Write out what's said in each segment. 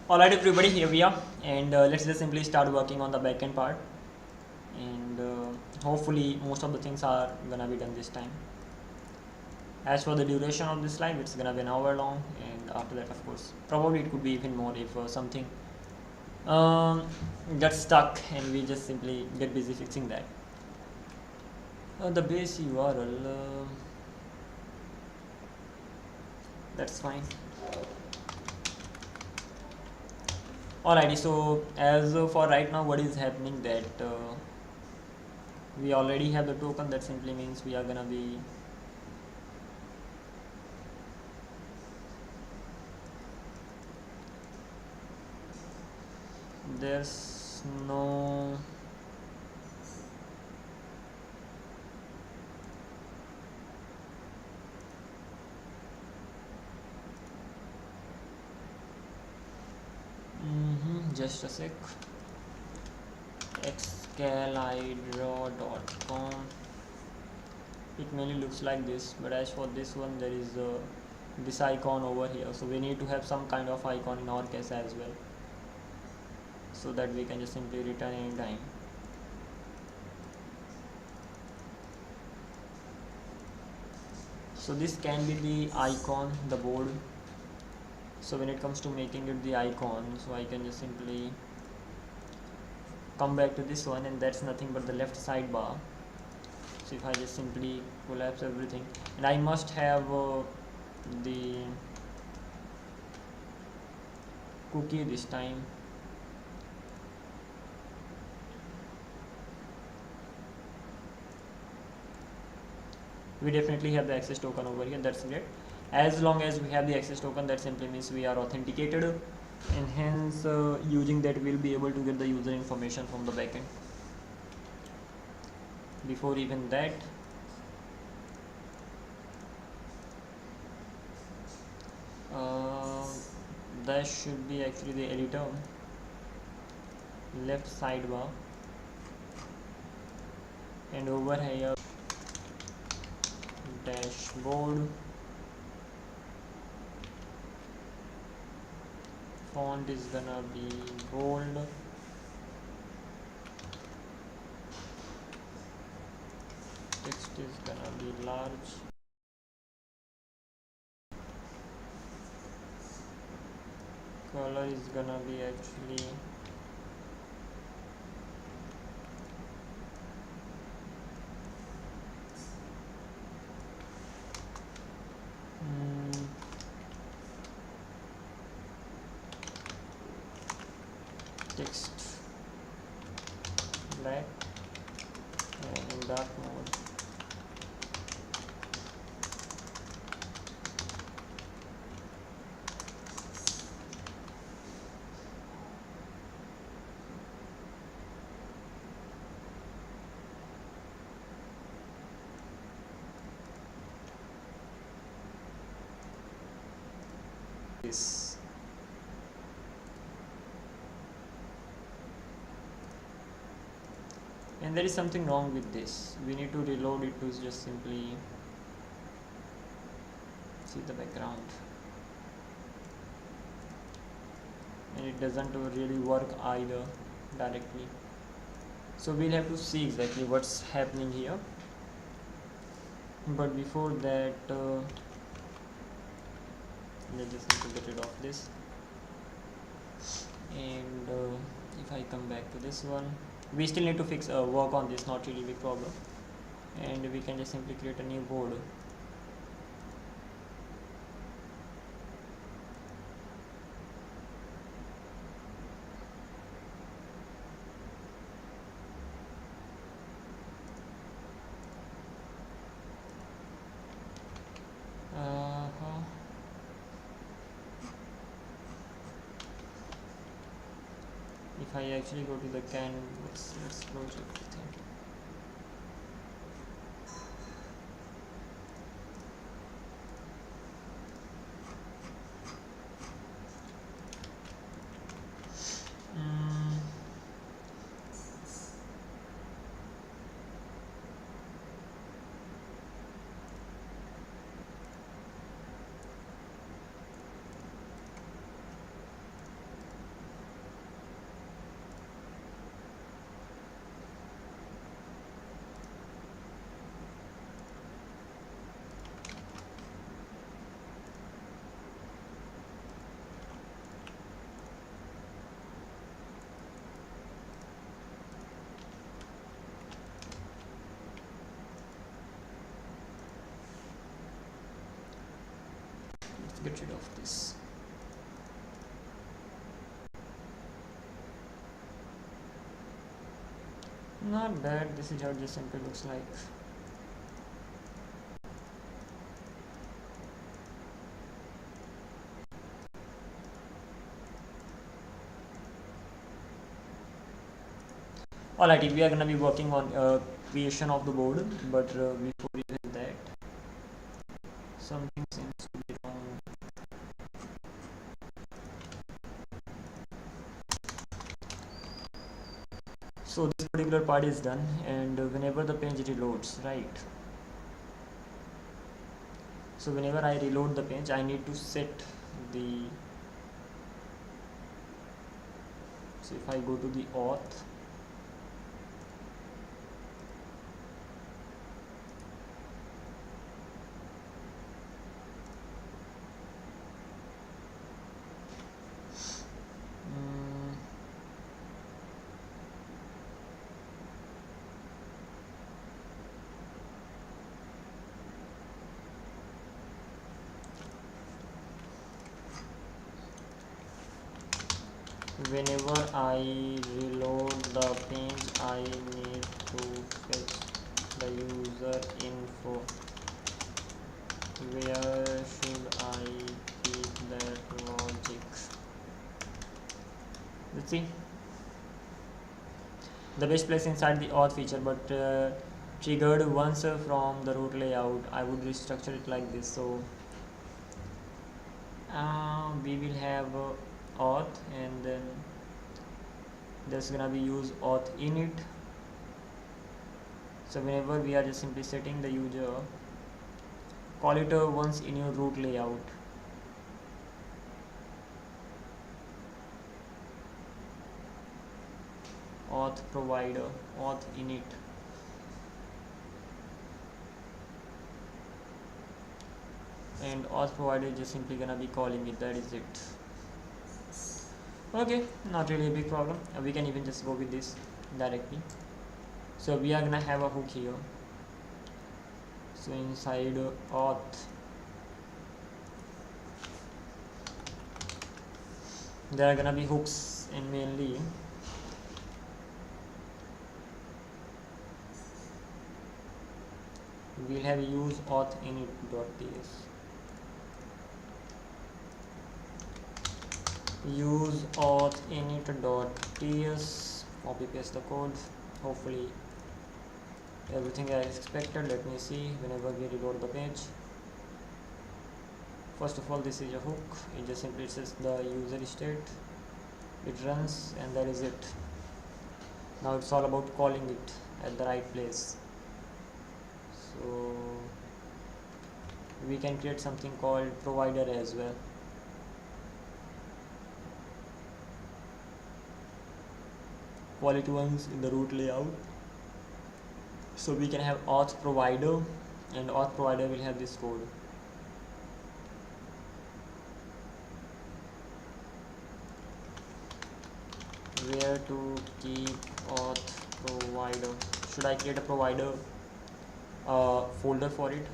Alright everybody, here we are, and let's just simply start working on the backend part, and hopefully most of the things are gonna be done this time. As for the duration of this live, it's gonna be an hour long, and after that of course probably it could be even more if something gets stuck and we just simply get busy fixing that. The base URL, that's fine. Alrighty, so as for right now, what is happening that we already have the token. That simply means we are gonna be there's no just a sec. Excalidraw.com. It mainly looks like this, but as for this one, there is this icon over here, so we need to have some kind of icon in our case as well, so that we can just simply return anytime. So this can be the icon, the board. So when it comes to making it the icon, so I can just simply come back to this one, and that's nothing but the left sidebar. So if I just simply collapse everything, and I must have the cookie this time. We definitely have the access token over here, that's great. As long as we have the access token, that simply means we are authenticated, and hence using that we'll be able to get the user information from the backend. Before even that, that should be actually the editor, left sidebar, and over here dashboard, font is gonna be bold, text is gonna be large, color is gonna be actually text black, and in dark mode this. And there is something wrong with this. We need to reload it to just simply see the background, and it doesn't really work either directly. So we'll have to see exactly what's happening here, but before that let's just need to get rid of this. And if I come back to this one, we still need to fix work on this, not really big problem, and we can just simply create a new board. If I actually go to the canvas, let's close everything. get rid of this. Not bad. This is how it just simply looks like. Alright, we are gonna be working on creation of the board, but before even that, something seems to be wrong. So this particular part is done, and whenever the page reloads, right? So whenever I reload the page, I need to set the. So if I go to the auth, whenever I reload the page, I need to fetch the user info. Where should I keep that logic? Let's see. The best place inside the auth feature, but triggered once from the root layout. I would restructure it like this. So we will have auth, and then there's gonna be use auth init. So whenever we are just simply setting the user, call it once in your root layout. Auth provider, auth init. And auth provider is just simply gonna be calling it. That is it. Okay, not really a big problem. We can even just go with this directly. So we are gonna have a hook here. So inside auth, there are gonna be hooks, and mainly we'll have use auth init.ts. Use auth init.ts. Copy paste the code. Hopefully everything as expected. Let me see. Whenever we reload the page, first of all, this is a hook. It just simply says the user state. It runs, and that is it. Now it's all about calling it at the right place. So we can create something called provider as well. Quality ones in the root layout. So we can have auth provider, and auth provider will have this code. Where to keep auth provider? Should I create a provider folder for it?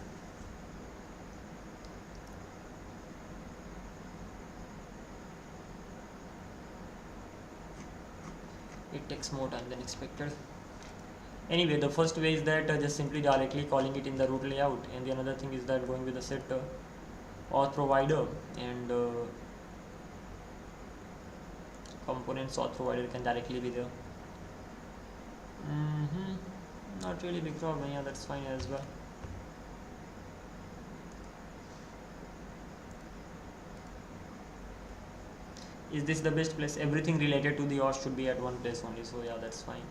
It takes more time than expected. Anyway, the first way is that just simply directly calling it in the root layout, and the another thing is that going with the set auth provider, and components auth provider can directly be there. Not really big problem. Yeah, that's fine as well. Is this the best place? Everything related to the auth should be at one place only. So yeah, that's fine.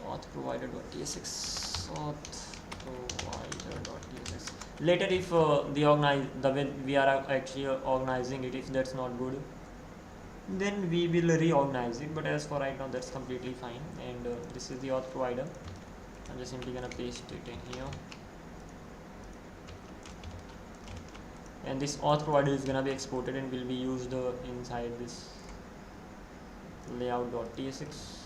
Auth provider.tsx, auth provider.tsx. Later, if the way we are actually organizing it, if that's not good, then we will reorganize it. But as for right now, that's completely fine. And this is the auth provider. I'm just simply gonna paste it in here. And this auth provider is gonna be exported and will be used inside this layout.tsx.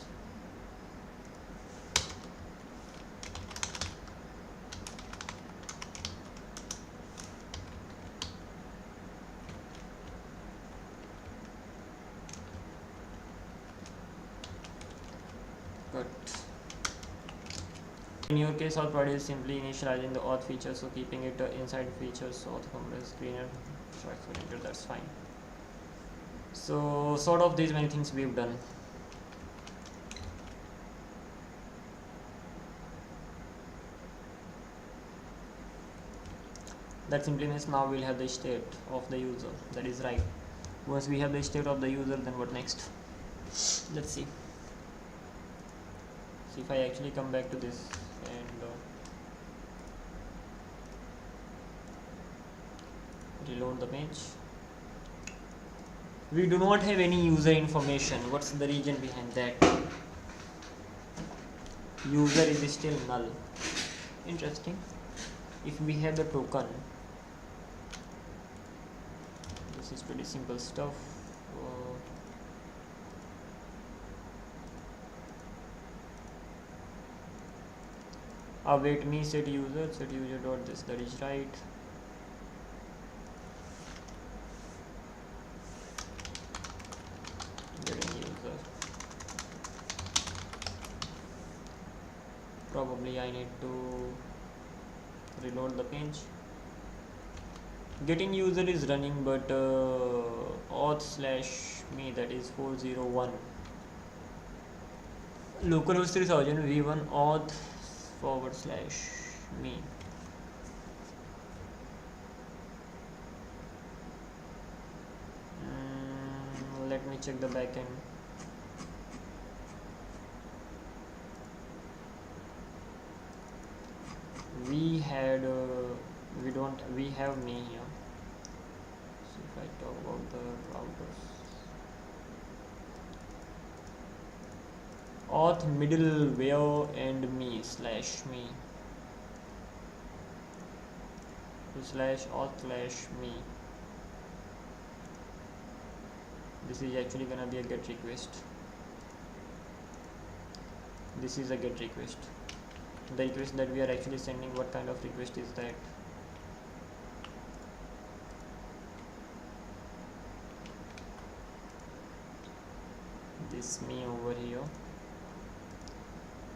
In your case, auth prod is simply initializing the auth feature, so keeping it inside features, auth compress screener, enter, that's fine. So sort of these many things we've done. That simply means now we'll have the state of the user. That is right. Once we have the state of the user, then what next? Let's see. So if I actually come back to this and reload the page, we do not have any user information. What's the reason behind that? User is still null. Interesting. If we have the token, this is pretty simple stuff. Await me set user dot this, that is right. Getting user. Probably I need to reload the page. Getting user is running, but auth/me, that is 401. Localhost 3000 v1 auth/me. Let me check the backend. We have me here. So if I talk about the routers, auth middleware and me/me /auth/me. This is actually gonna be a GET request. This is a GET request. The request that we are actually sending, what kind of request is that? This me over here.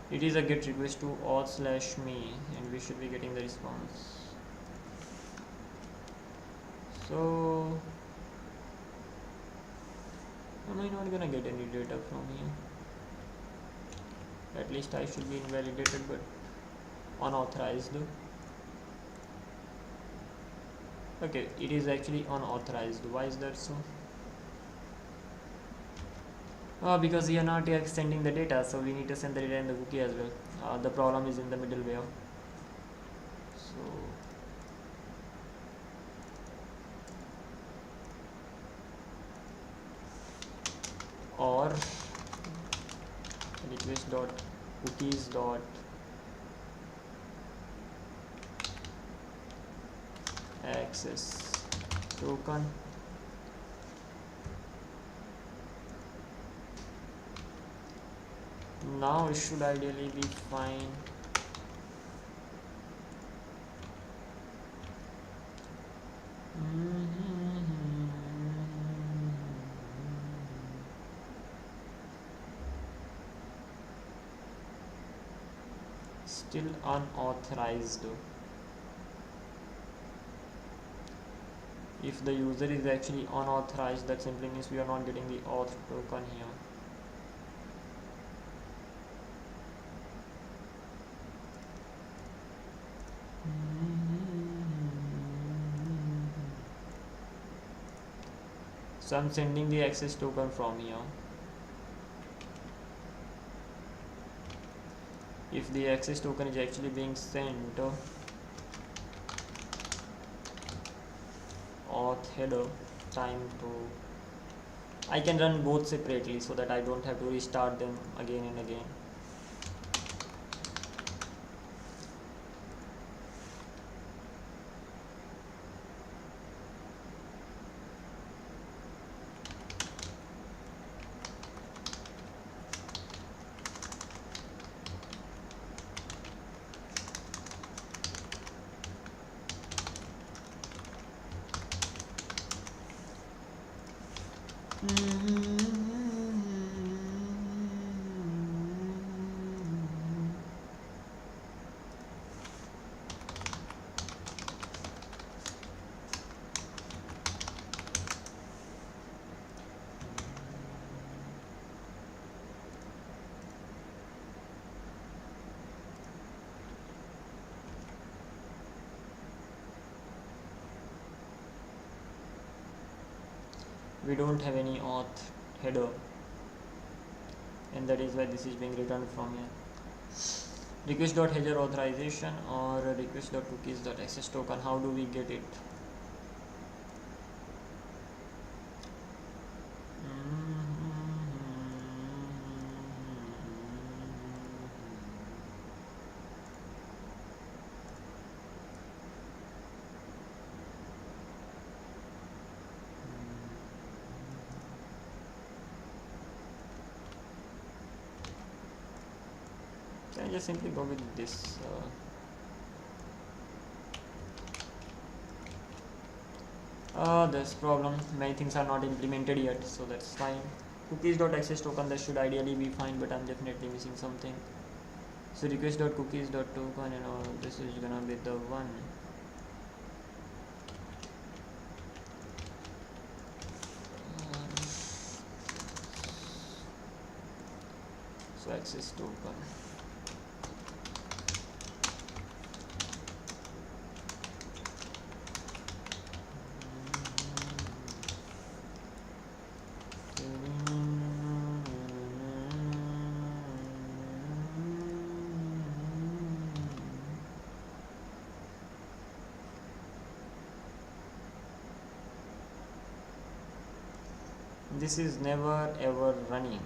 It is a GET request to auth/me, and we should be getting the response. So am I not gonna get any data from here? At least I should be invalidated, but unauthorized. Okay, it is actually unauthorized. Why is that so? Because we are not sending the data, so we need to send the data in the cookie as well. The problem is in the middleware. So or request dot cookies dot access token. Now it should ideally be fine. Still unauthorized. If the user is actually unauthorized, that simply means we are not getting the auth token here. So I'm sending the access token from here. If the access token is actually being sent, auth header time to, I can run both separately so that I don't have to restart them again and again. we don't have any auth header, and that is why this is being returned from here. Request.header authorization or request.cookies.access token. How do we get it? Can I just simply go with this? This problem, many things are not implemented yet, so that's fine. Cookies.access token, that should ideally be fine, but I'm definitely missing something. So request.cookies.token and all this is gonna be the one. So access token. This is never ever running.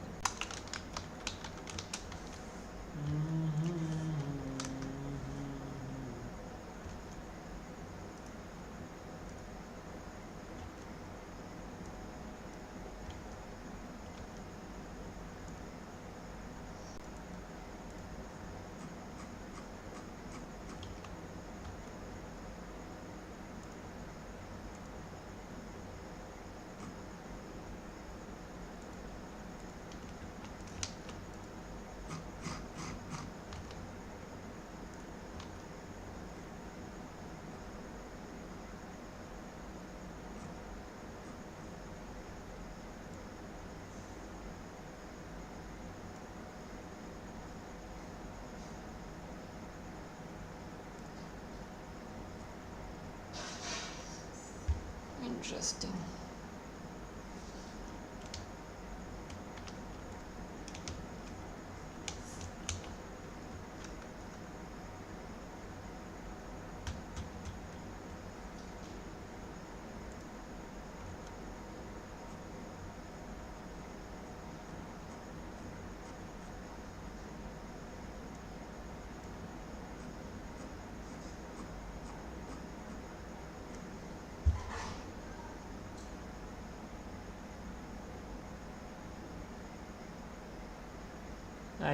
Interesting.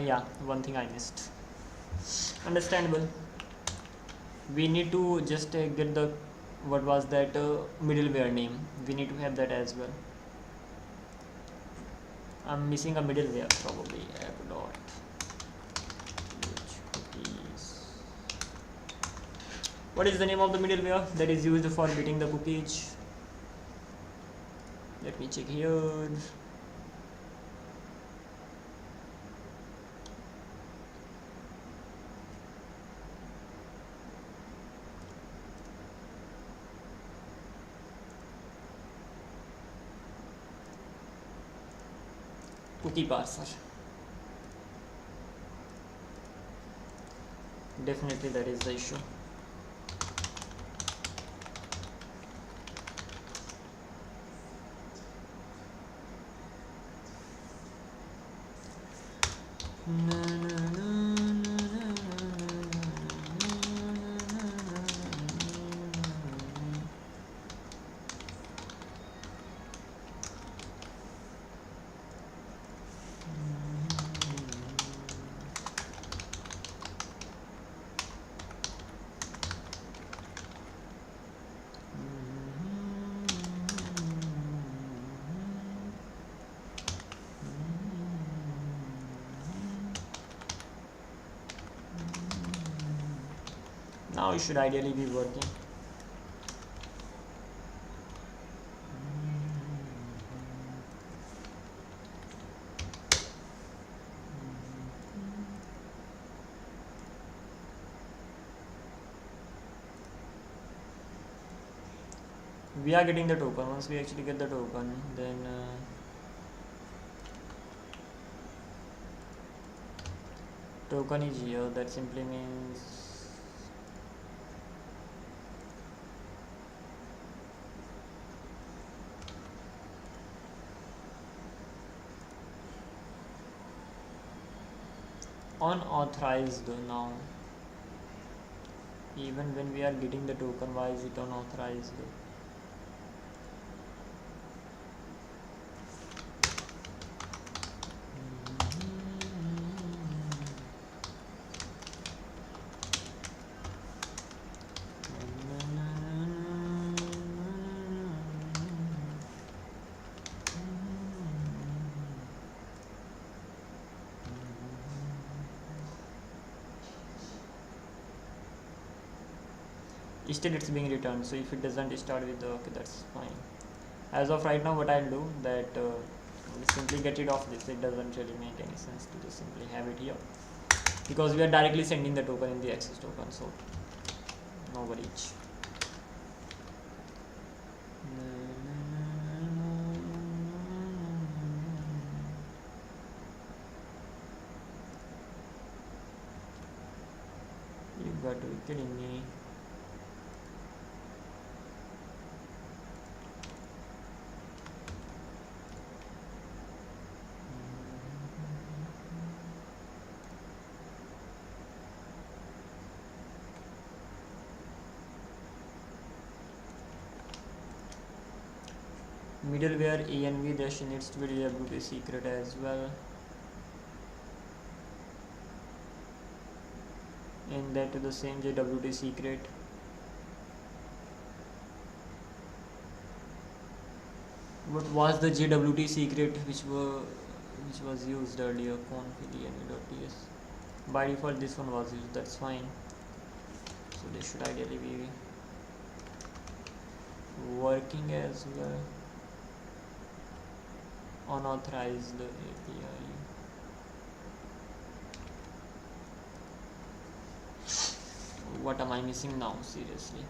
Yeah, one thing I missed. Understandable. We need to just get the what was that middleware name. We need to have that as well. I'm missing a middleware probably. App dot cookies. What is the name of the middleware that is used for getting the cookies? Let me check here. Cookie parser. Definitely that is the issue. Now it should ideally be working. we are getting the token. Once we actually get the token, then token is here. That simply means unauthorized now. Even when we are getting the token, why is it unauthorized? Still it's being returned, so if it doesn't start with the okay, that's fine. As of right now, what I'll do that simply get rid of this. It doesn't really make any sense to just simply have it here, because we are directly sending the token in the access token, so no worries. You got to be kidding me. Middleware env dash needs to be JWT secret as well, and that to the same JWT secret. What was the JWT secret which was used earlier? Conf.env.ts. By default, this one was used. That's fine. So this should ideally be working as well. Unauthorized API. What am I missing now? Seriously.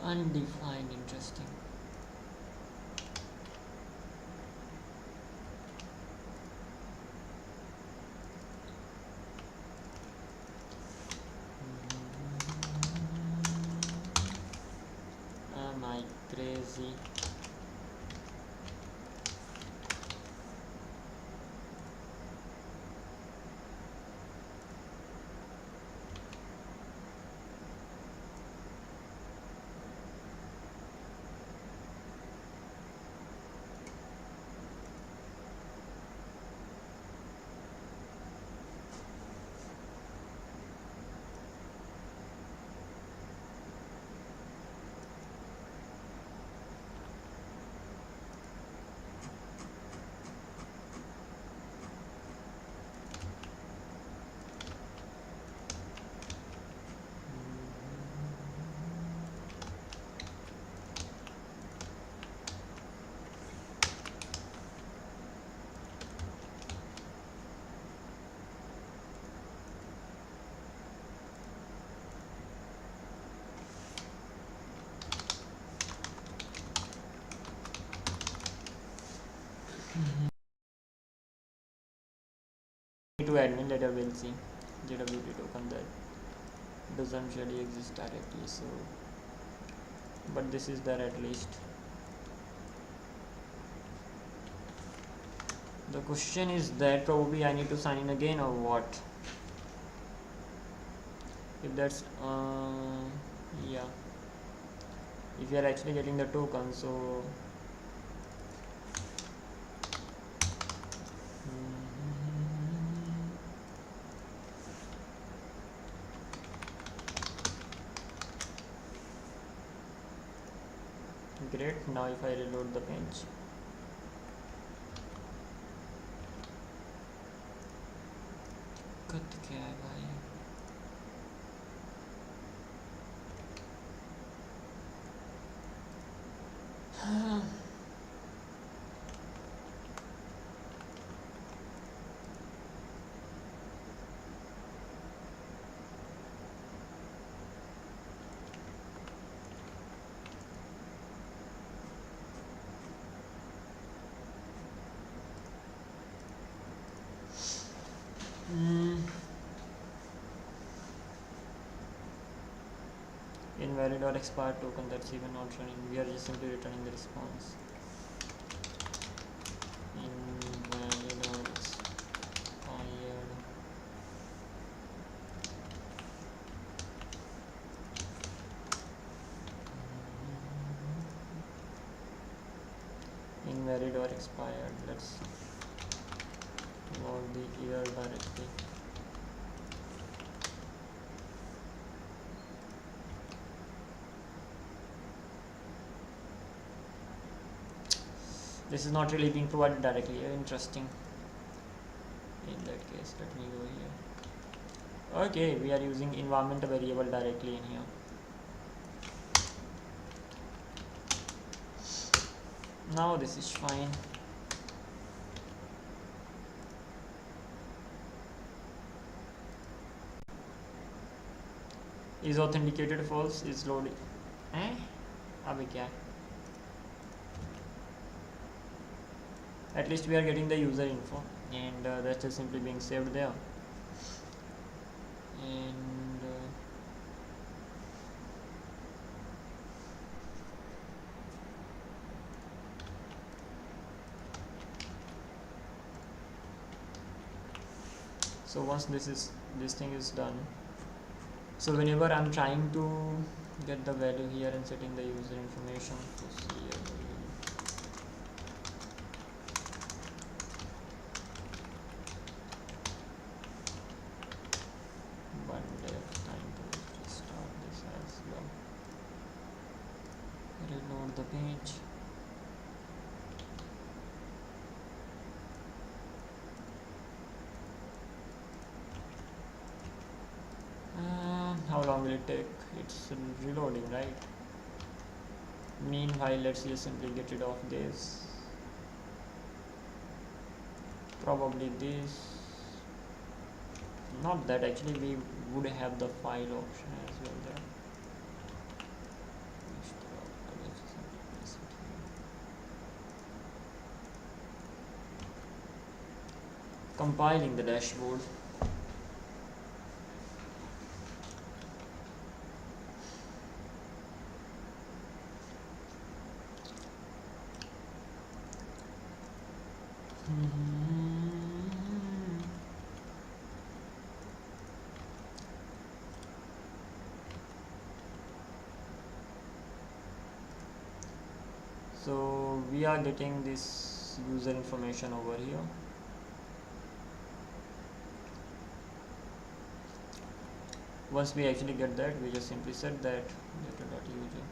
Undefined, interesting. Am I crazy? To admin, later we'll see JWT token that doesn't really exist directly, so but this is there at least. The question is that probably I need to sign in again or what? If that's yeah, if you are actually getting the token, so Great. Now if I reload the page, cut क्या है भाई? Invalid or expired token, that's even not running. We are just simply returning the response. Invalid or expired. Invalid or expired. Let's log the error directly. This is not really being provided directly. Interesting. In that case, let me go here. Okay, we are using environment variable directly in here. Now this is fine. Is authenticated false, is loaded. अभी क्या है? At least we are getting the user info, and that's just simply being saved there. And so once this thing is done, so whenever I'm trying to get the value here and setting the user information to see one day of time to restart this as well. Reload the page. How long will it take? It's reloading, right? Meanwhile, let's just simply get rid of this. Probably this. Not that, actually we would have the file option as well there. Compiling the dashboard. So we are getting this user information over here. Once we actually get that, we just simply set that data.user.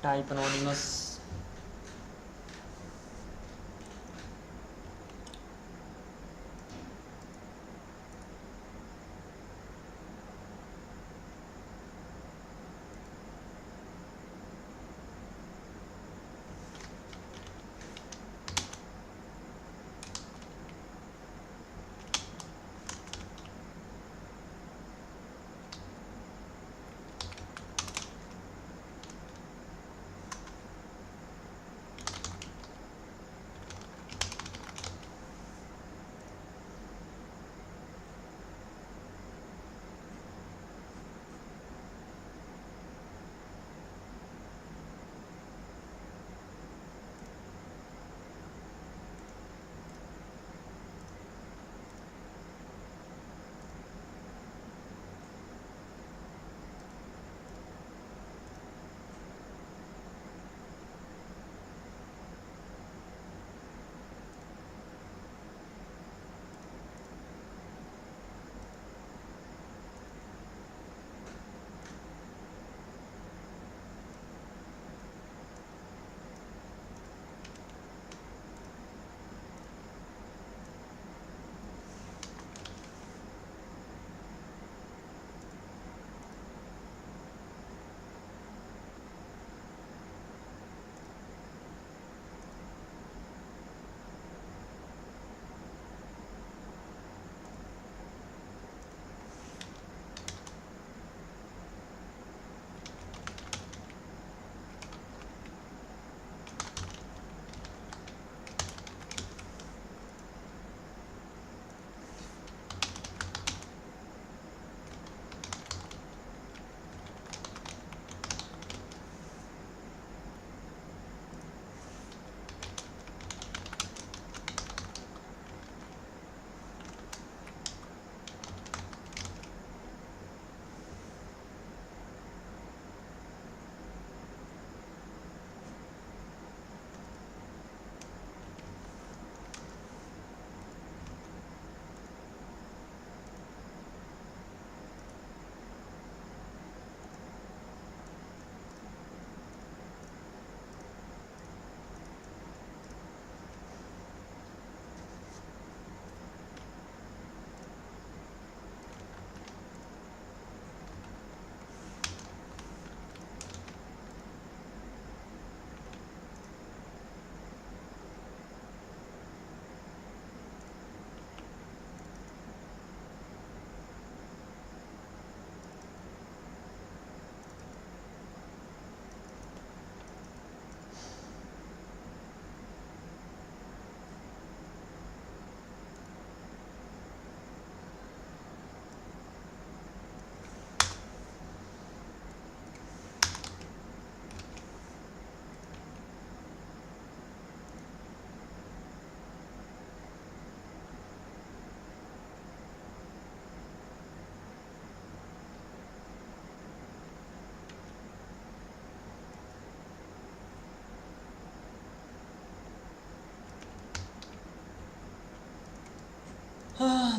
Type anonymous.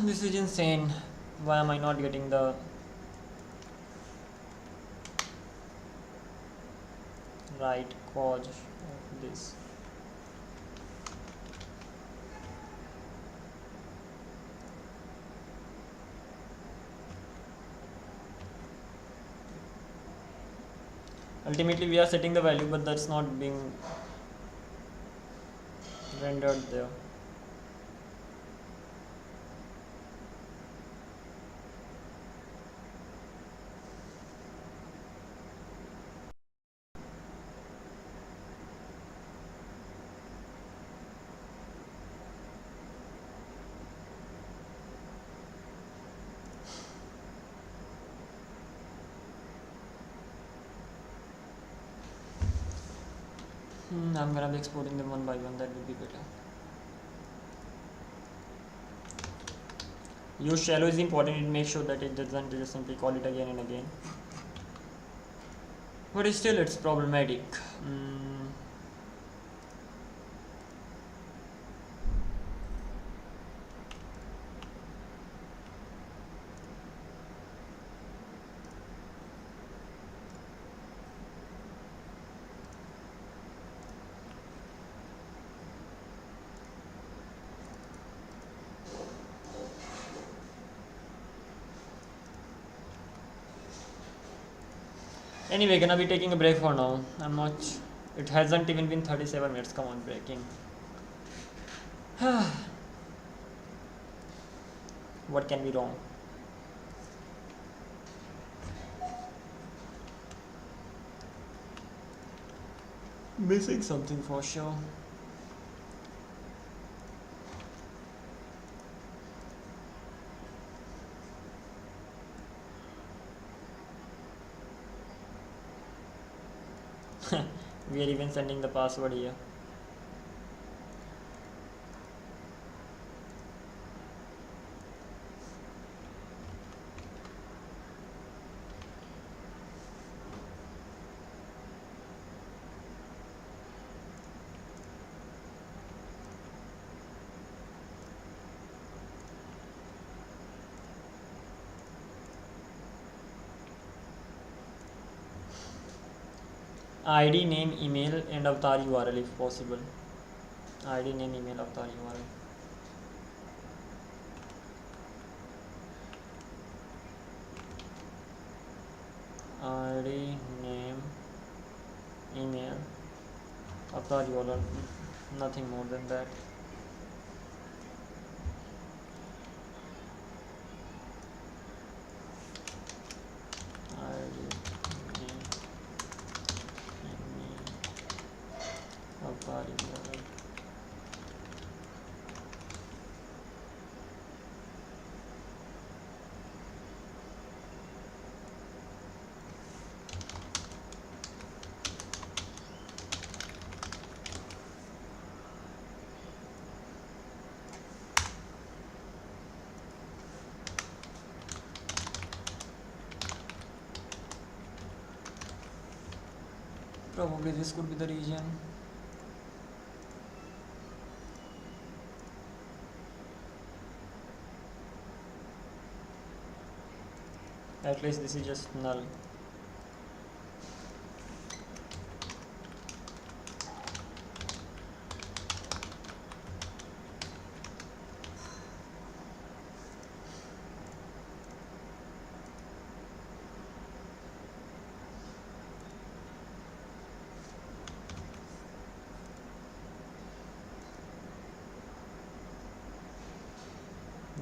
This is insane. Why am I not getting the right cause of this? Ultimately we are setting the value, but that's not being rendered there. I'm gonna be exporting them one by one, that would be better. Use shallow is important, it makes sure that it doesn't just simply call it again and again. But still it's problematic. Anyway, gonna be taking a break for now. I'm not. It hasn't even been 37 minutes. Come on, breaking. What can be wrong? Missing something for sure. We are even sending the password here. ID, name, email, and avatar URL if possible. ID, name, email, avatar URL. ID, name, email, avatar URL. Nothing more than that. ID, name, email, avatar URL. Probably this could be the region. At least this is just null.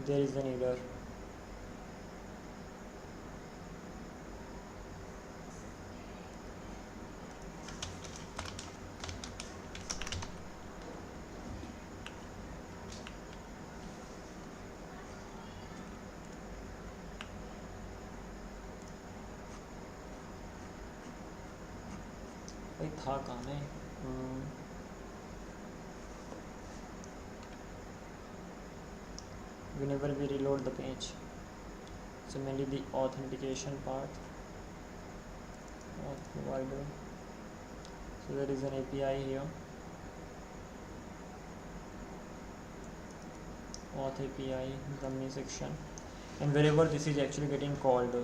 There is an error. भाई था कहाँ है? Whenever we reload the page, so mainly the authentication part of provider. So there is an API here. auth API, the main section, and wherever this is actually getting called,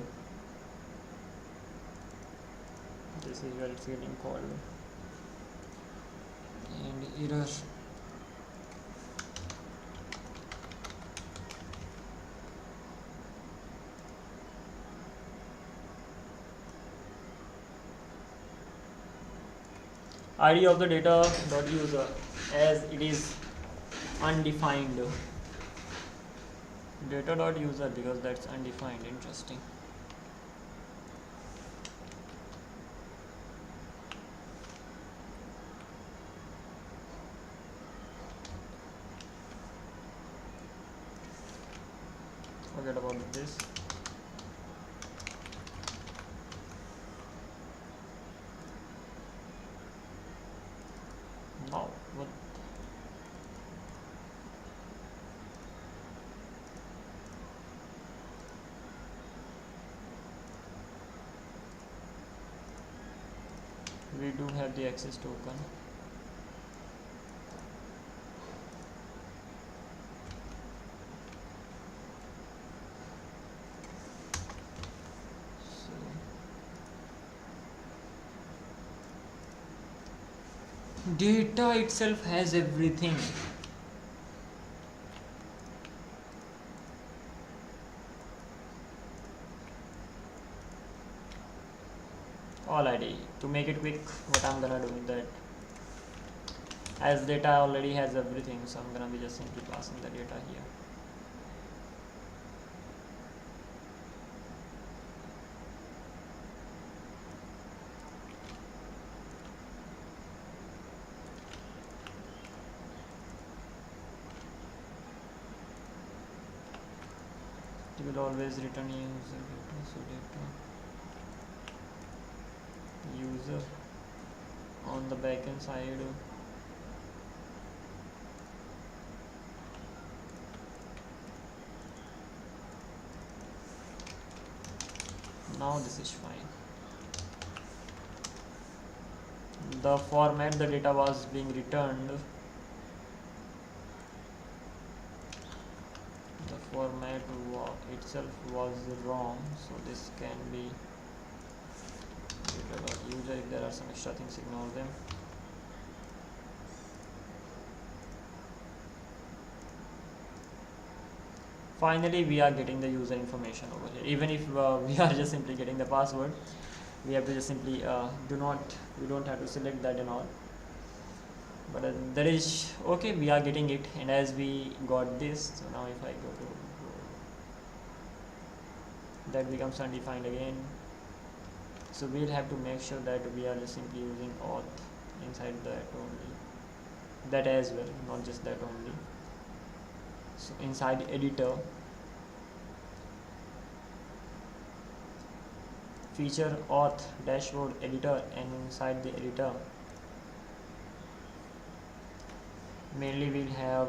this is where it's getting called, and error. ID of the data dot user, as it is undefined. Data dot user, because that's undefined. Interesting. Forget about this. Now what? We do have the access token. Data itself has everything. Alrighty, to make it quick, what I'm gonna do is that, as data already has everything, so I'm gonna be just simply passing the data here. It will always return user data, so data user on the backend side. Now this is fine. The format the data was being returned, the format itself was wrong, so this can be data.user. If there are some extra things, ignore them. Finally, we are getting the user information over here. Even if we are just simply getting the password, we have to just simply we don't have to select that and all. But that is okay. We are getting it, and as we got this, so now if I go to that becomes undefined again. So we'll have to make sure that we are just simply using auth inside that only, that as well, not just that only. So inside editor, feature auth dashboard editor, and inside the editor mainly we'll have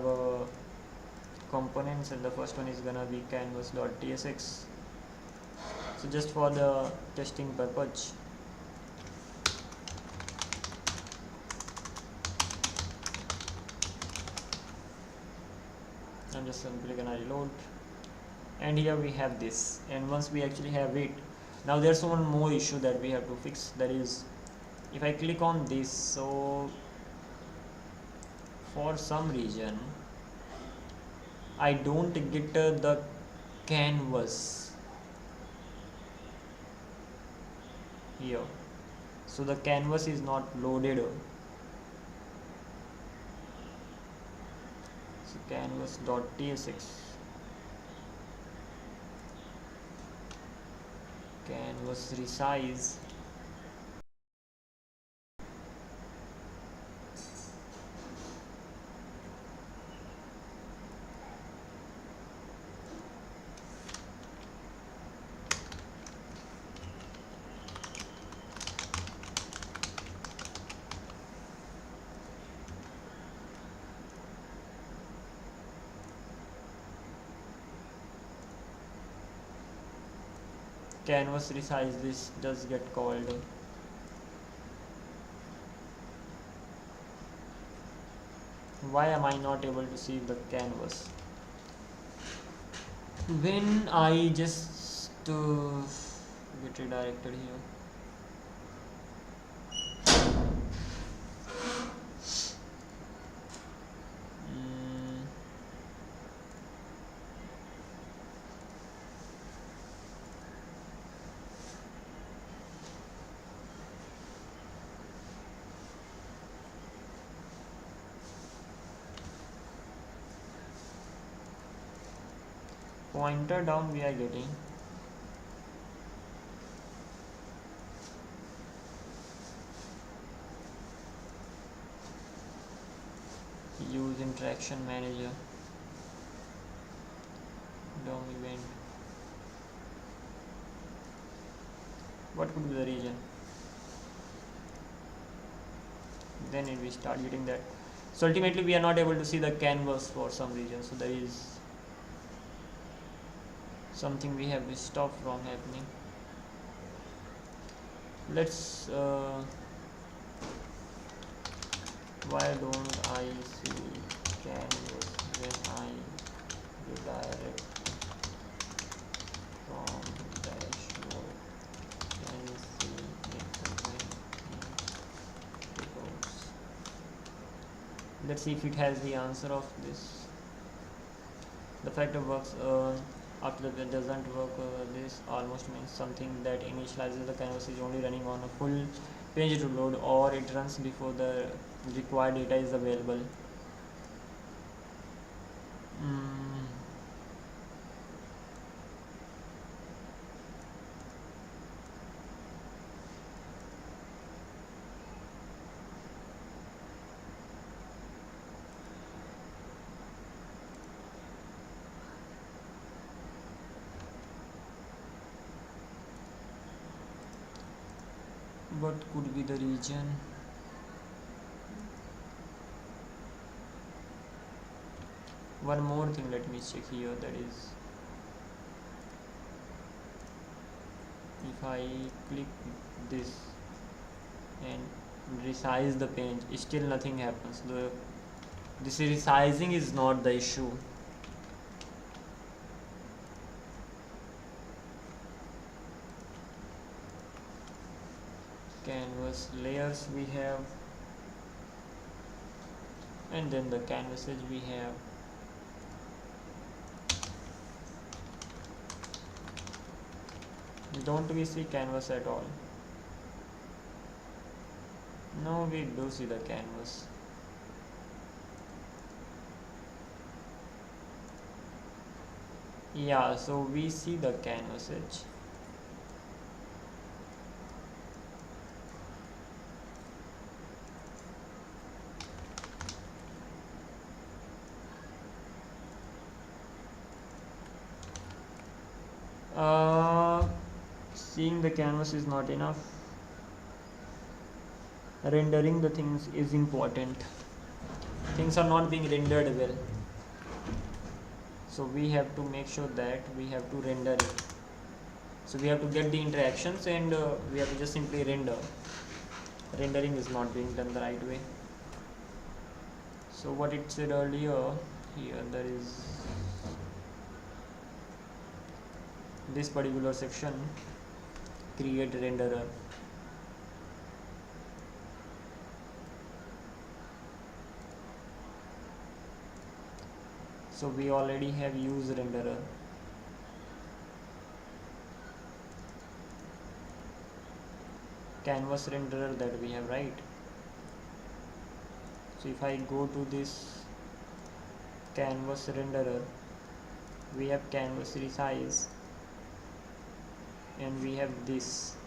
components, and the first one is gonna be canvas.tsx. So just for the testing purpose, I'm just simply gonna reload, and here we have this. And once we actually have it, now there's one more issue that we have to fix. That is, if I click on this, so for some reason I don't get the canvas here, so the canvas is not loaded. So canvas.tsx, canvas resize, canvas resize, this does get called. Why am I not able to see the canvas? when I just get redirected here. Mm, pointer down we are getting. Use interaction manager. DOM event. What could be the region? Then it we start getting that. So ultimately we are not able to see the canvas for some reason. So there is something we have to stop from happening. Let's why don't I see canvas when I redirect from dashboard? Can you see it when it goes? Let's see if it has the answer of this. The factor works after that doesn't work. This almost means something that initializes the canvas is only running on a full page to load, or it runs before the required data is available. What could be the region? One more thing, let me check here. That is, if I click this and resize the page, still nothing happens. This resizing is not the issue. Canvas layers we have, and then the canvases we have. Don't we see canvas at all? No, we do see the canvas. Yeah, so we see the canvas edge. Seeing the canvas is not enough. Rendering the things is important. Things are not being rendered well, so we have to make sure that we have to render it. So we have to get the interactions, and we have to just simply render. Rendering is not being done the right way. So what it said earlier, here there is this particular section, create renderer. So we already have use renderer. Canvas renderer that we have, right? So if I go to this canvas renderer, we have canvas resize, and we have this.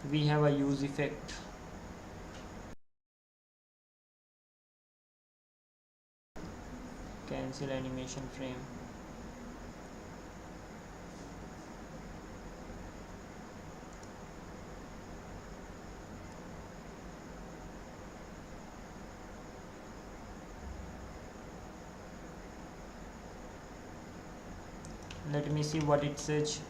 We have a use effect. Cancel animation frame. Let me see what it says.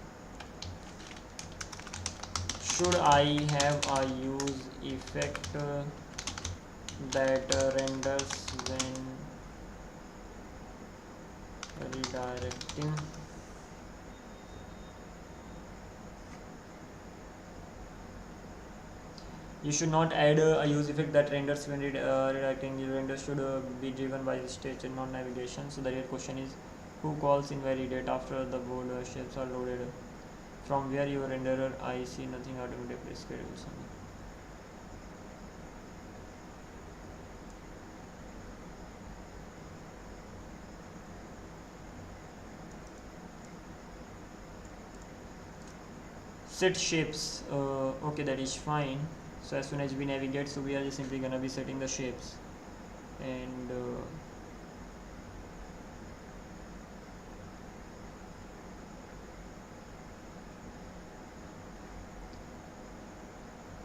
should I have a use effect that renders when redirecting? You should not add a use effect that renders when redirecting. The render should be driven by the stage and not navigation. So the real question is, who calls invalidate after the board shapes are loaded? From where your renderer I see nothing automatically schedules. Set shapes. Okay, that is fine. So as soon as we navigate, so we are just simply gonna be setting the shapes, and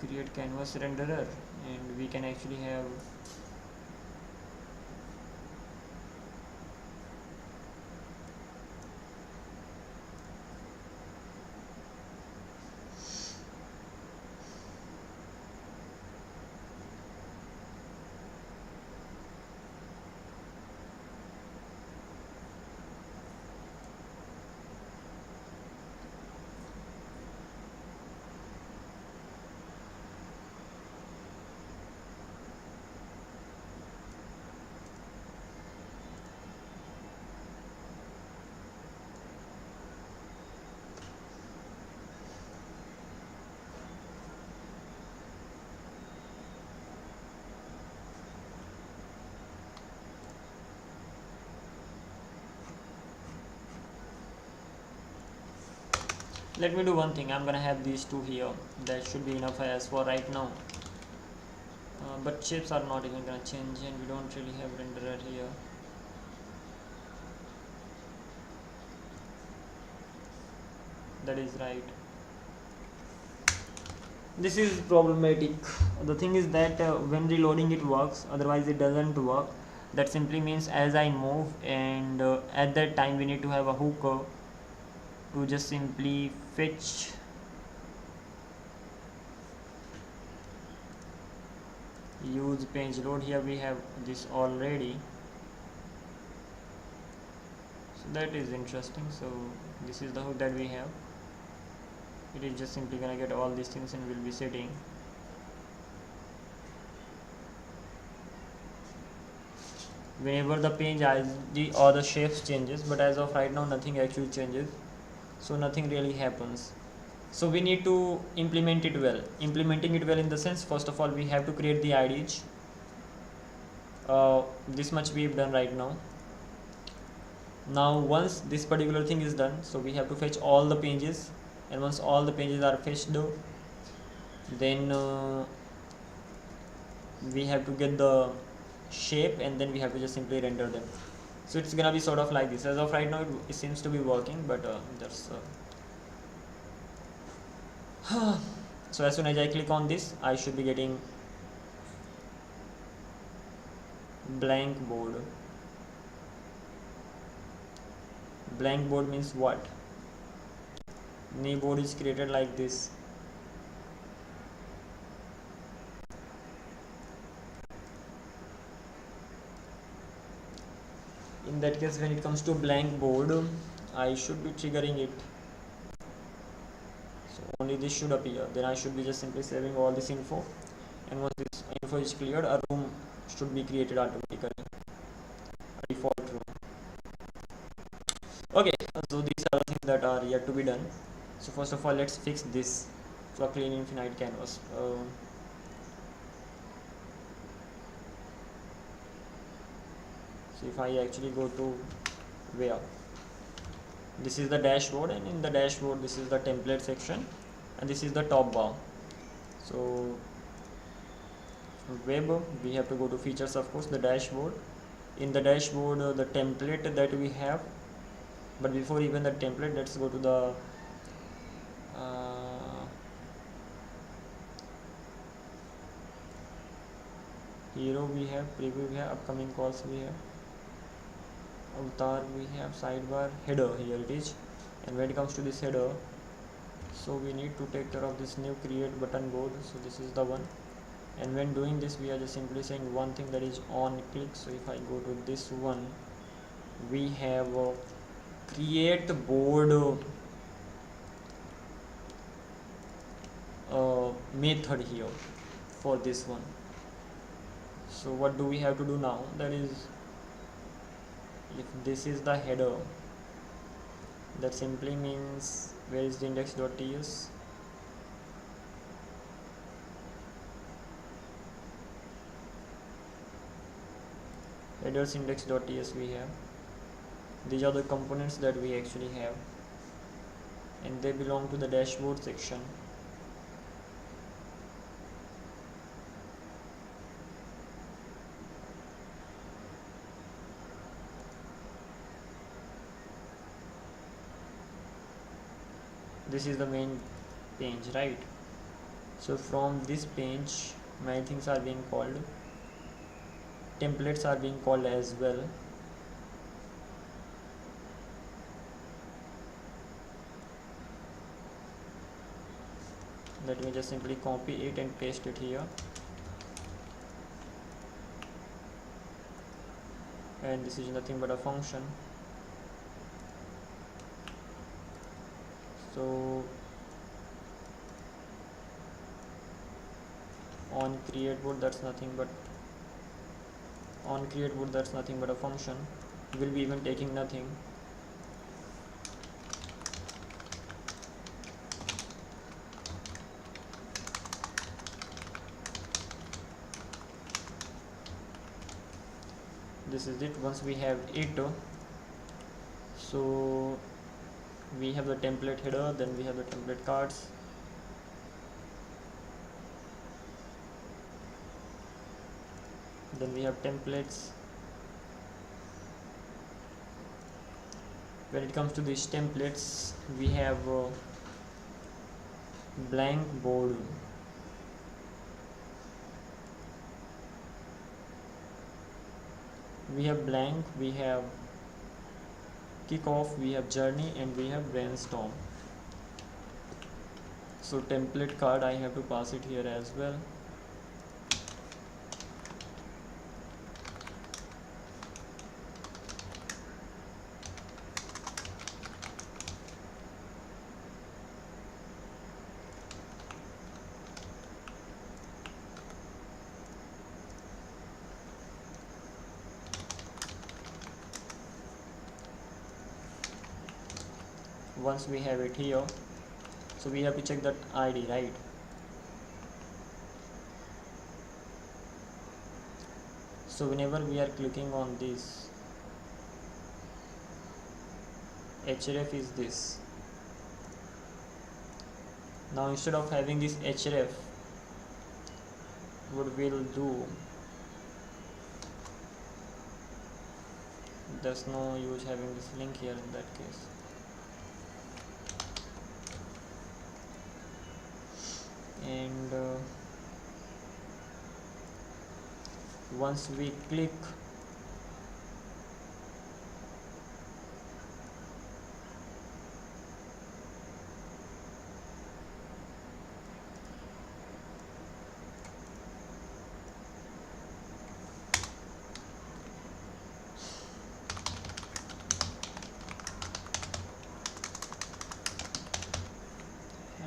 create canvas renderer, and we can actually have let me do one thing. I'm gonna have these two here. That should be enough as for right now. But shapes are not even gonna change, and we don't really have renderer here. That is right. This is problematic. The thing is that when reloading it works, otherwise it doesn't work. That simply means as I move, and at that time we need to have a hook to just simply fetch use page load. Here we have this already, so that is interesting. So this is the hook that we have. It is just simply gonna get all these things and will be setting. Whenever the page ID or the shapes changes, but as of right now nothing actually changes, so nothing really happens. So we need to implement it well. Implementing it well in the sense, first of all we have to create the IDs. This much we've done right now. Now once this particular thing is done, so we have to fetch all the pages, and once all the pages are fetched, then we have to get the shape, and then we have to just simply render them. So it's gonna be sort of like this. As of right now it seems to be working, but that's so as soon as I click on this, I should be getting blank board. Blank board means what? New board is created like this. In that case, when it comes to blank board, I should be triggering it. So only this should appear. Then I should be just simply saving all this info, and once this info is cleared, a room should be created automatically, a default room. Okay, so these are the things that are yet to be done. So first of all, let's fix this for clean infinite canvas. So if I actually go to where, this is the dashboard, and in the dashboard this is the template section, and this is the top bar. So web, we have to go to features, of course, the dashboard. In the dashboard, the template that we have, but before even the template, let's go to the hero we have, preview we have, upcoming calls we have, avatar we have, sidebar, header, here it is. And when it comes to this header, So we need to take care of this new create button board. So this is the one, and when doing this we are just simply saying one thing, that is on click. So if I go to this one, we have create board method here for this one. So what do we have to do now? That is, if this is the header, that simply means where is the index.ts. Headers index.ts we have. These are the components that we actually have, and they belong to the dashboard section. This is the main page, right? So from this page many things are being called, templates are being called as well. Let me just simply copy it and paste it here, and this is nothing but a function. So on create board, that's nothing but a function. Will be even taking nothing. This is it. Once we have it, so we have the template header, then we have the template cards, then we have templates. When it comes to these templates, we have blank board, we have blank, we have kickoff, we have journey, and we have brainstorm. So template card, I have to pass it here as well. Once we have it here, so we have to check that ID, right? So whenever we are clicking on this, href is this. Now instead of having this href, what we'll do, there's no use having this link here in that case. And once we click,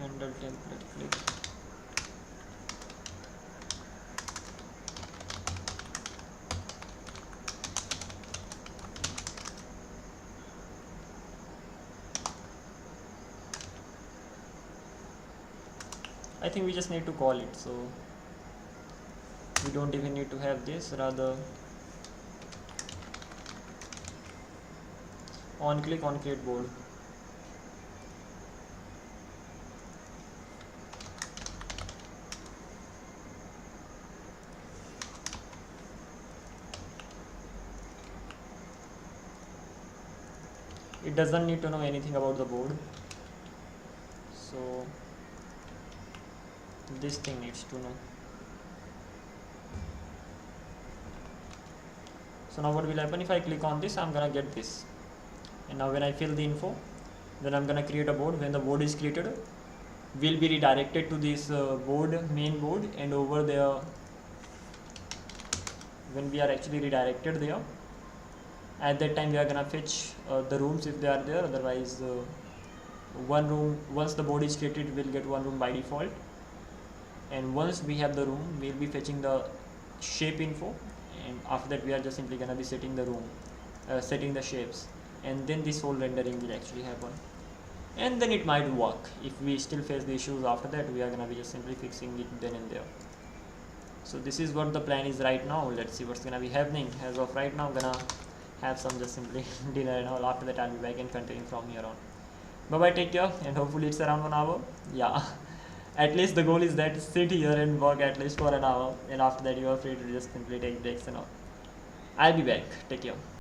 handle template click, I think we just need to call it, so we don't even need to have this. Rather, on click on create board. It doesn't need to know anything about the board, so this thing needs to know. So now what will happen, if I click on this, I'm gonna get this, and now when I fill the info, then I'm gonna create a board. When the board is created, will be redirected to this main board, and over there, when we are actually redirected there, at that time we are gonna fetch the rooms if they are there. Otherwise, one room, once the board is created, we'll get one room by default, and once we have the room, we'll be fetching the shape info, and after that we are just simply gonna be setting the room, setting the shapes, and then this whole rendering will actually happen, and then it might work. If we still face the issues after that, we are gonna be just simply fixing it then and there. So this is what the plan is right now. Let's see what's gonna be happening. As of right now, gonna have some just simply dinner and all. After that, I'll be back and continue from here on. Bye bye, take care, and hopefully it's around 1 hour. Yeah, at least the goal is that sit here and work at least for an hour, and after that you are free to just simply take breaks and all. I'll be back. Take care.